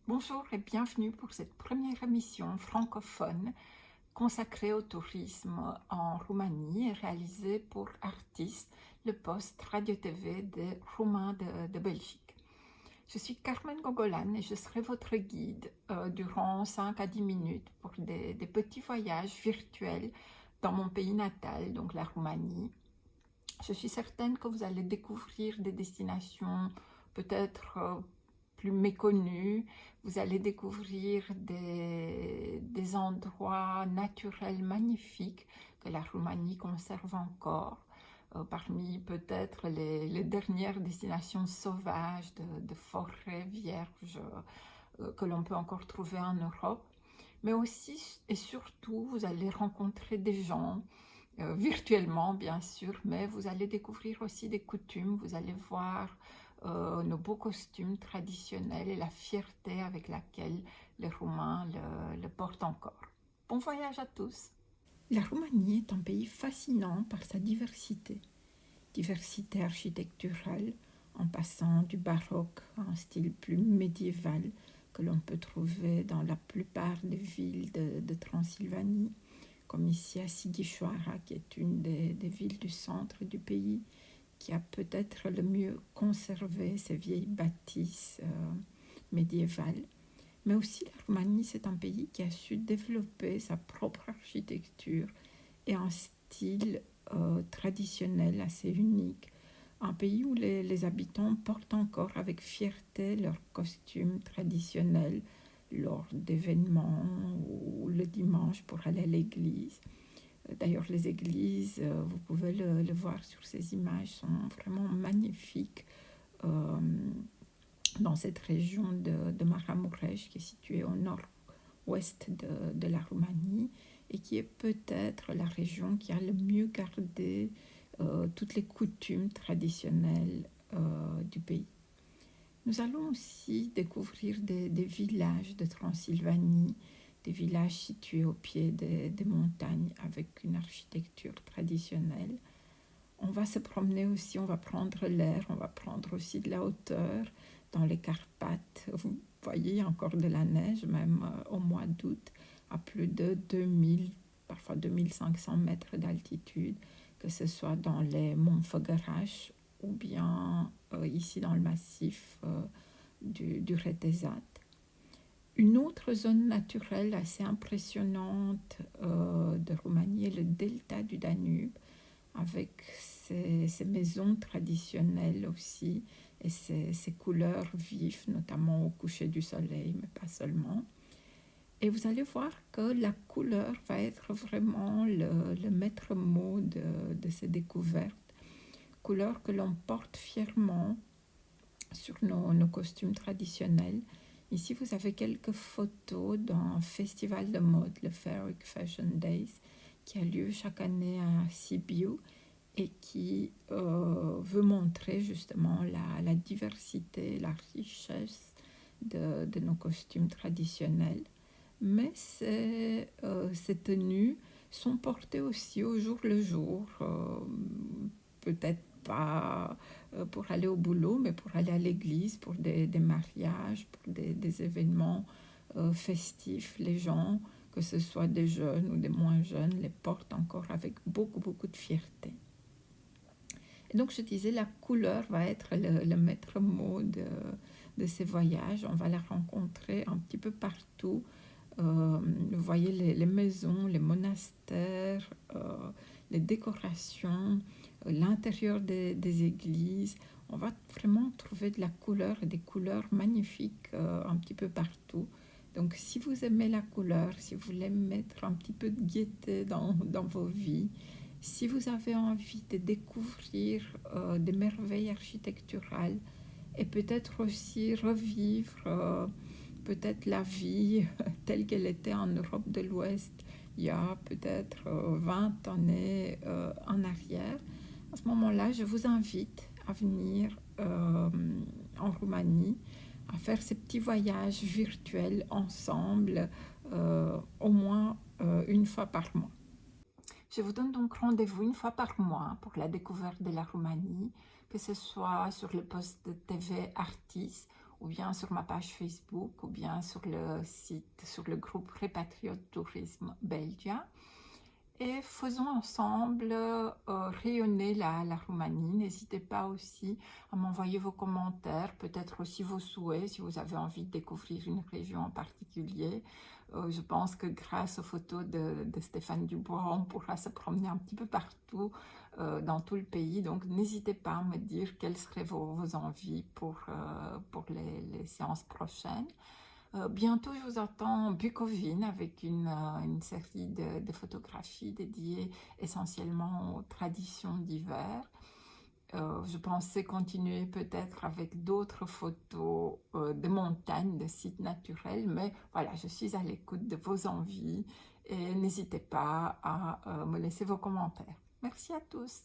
Bonjour et bienvenue pour cette première émission francophone consacrée au tourisme en Roumanie et réalisée pour Artis, le poste radio-tv des Roumains de Belgique. Je suis Carmen Gogolan et je serai votre guide durant 5 à 10 minutes pour des petits voyages virtuels dans mon pays natal, donc la Roumanie. Je suis certaine que vous allez découvrir des destinations peut-être plus méconnues. Vous allez découvrir des endroits naturels magnifiques que la Roumanie conserve encore. Parmi peut-être les dernières destinations sauvages de forêts vierges que l'on peut encore trouver en Europe. Mais aussi et surtout, vous allez rencontrer des gens virtuellement bien sûr, mais vous allez découvrir aussi des coutumes, vous allez voir nos beaux costumes traditionnels et la fierté avec laquelle les Roumains le portent encore. Bon voyage à tous! La Roumanie est un pays fascinant par sa diversité. Diversité architecturale, en passant du baroque à un style plus médiéval que l'on peut trouver dans la plupart des villes de Transylvanie, comme ici à Sighișoara, qui est une des villes du centre du pays, qui a peut-être le mieux conservé ces vieilles bâtisses médiévales. Mais aussi la Roumanie, c'est un pays qui a su développer sa propre architecture et un style traditionnel assez unique. Un pays où les habitants portent encore avec fierté leurs costumes traditionnels lors d'événements ou le dimanche pour aller à l'église. D'ailleurs, les églises, vous pouvez le voir sur ces images, sont vraiment magnifiques dans cette région de Maramureș, qui est située au nord-ouest de la Roumanie et qui est peut-être la région qui a le mieux gardé toutes les coutumes traditionnelles du pays. Nous allons aussi découvrir des villages de Transylvanie, des villages situés au pied des montagnes avec une architecture traditionnelle. On va se promener aussi, on va prendre l'air, on va prendre aussi de la hauteur dans les Carpates. Vous voyez encore de la neige, même au mois d'août, à plus de 2000, parfois 2500 mètres d'altitude, que ce soit dans les monts Făgăraș ou bien ici dans le massif du Retezat. Une autre zone naturelle assez impressionnante de Roumanie est le delta du Danube, avec ses maisons traditionnelles aussi et ses couleurs vives, notamment au coucher du soleil, mais pas seulement. Et vous allez voir que la couleur va être vraiment le maître mot de ces découvertes. Couleurs que l'on porte fièrement sur nos costumes traditionnels. Ici, vous avez quelques photos d'un festival de mode, le Fabric Fashion Days, qui a lieu chaque année à Sibiu et qui veut montrer justement la diversité, la richesse de nos costumes traditionnels. Mais ces tenues sont portées aussi au jour le jour, peut-être pas pour aller au boulot, mais pour aller à l'église, pour des mariages, pour des événements festifs. Les gens, que ce soit des jeunes ou des moins jeunes, les portent encore avec beaucoup, beaucoup de fierté. Et donc, je disais, la couleur va être le maître mot de ces voyages. On va la rencontrer un petit peu partout. Vous voyez les maisons, les monastères, les décorations, l'intérieur des églises. On va vraiment trouver de la couleur et des couleurs magnifiques un petit peu partout. Donc si vous aimez la couleur, si vous voulez mettre un petit peu de gaieté dans vos vies, si vous avez envie de découvrir des merveilles architecturales et peut-être aussi revivre peut-être la vie telle qu'elle était en Europe de l'Ouest il y a peut-être 20 années en arrière, à ce moment-là, je vous invite à venir en Roumanie, à faire ces petits voyages virtuels ensemble, au moins une fois par mois. Je vous donne donc rendez-vous une fois par mois pour la découverte de la Roumanie, que ce soit sur le poste de TV Artis ou bien sur ma page Facebook, ou bien sur le site, sur le groupe Repatriote Tourisme Belgia. Et faisons ensemble rayonner la Roumanie. N'hésitez pas aussi à m'envoyer vos commentaires, peut-être aussi vos souhaits si vous avez envie de découvrir une région en particulier. Je pense que grâce aux photos de Stéphane Dubois, on pourra se promener un petit peu partout dans tout le pays. Donc n'hésitez pas à me dire quelles seraient vos envies pour les séances prochaines. Bientôt, je vous attends en Bukovine avec une série de photographies dédiées essentiellement aux traditions d'hiver. Je pensais continuer peut-être avec d'autres photos de montagnes, de sites naturels, mais voilà, je suis à l'écoute de vos envies et n'hésitez pas à me laisser vos commentaires. Merci à tous.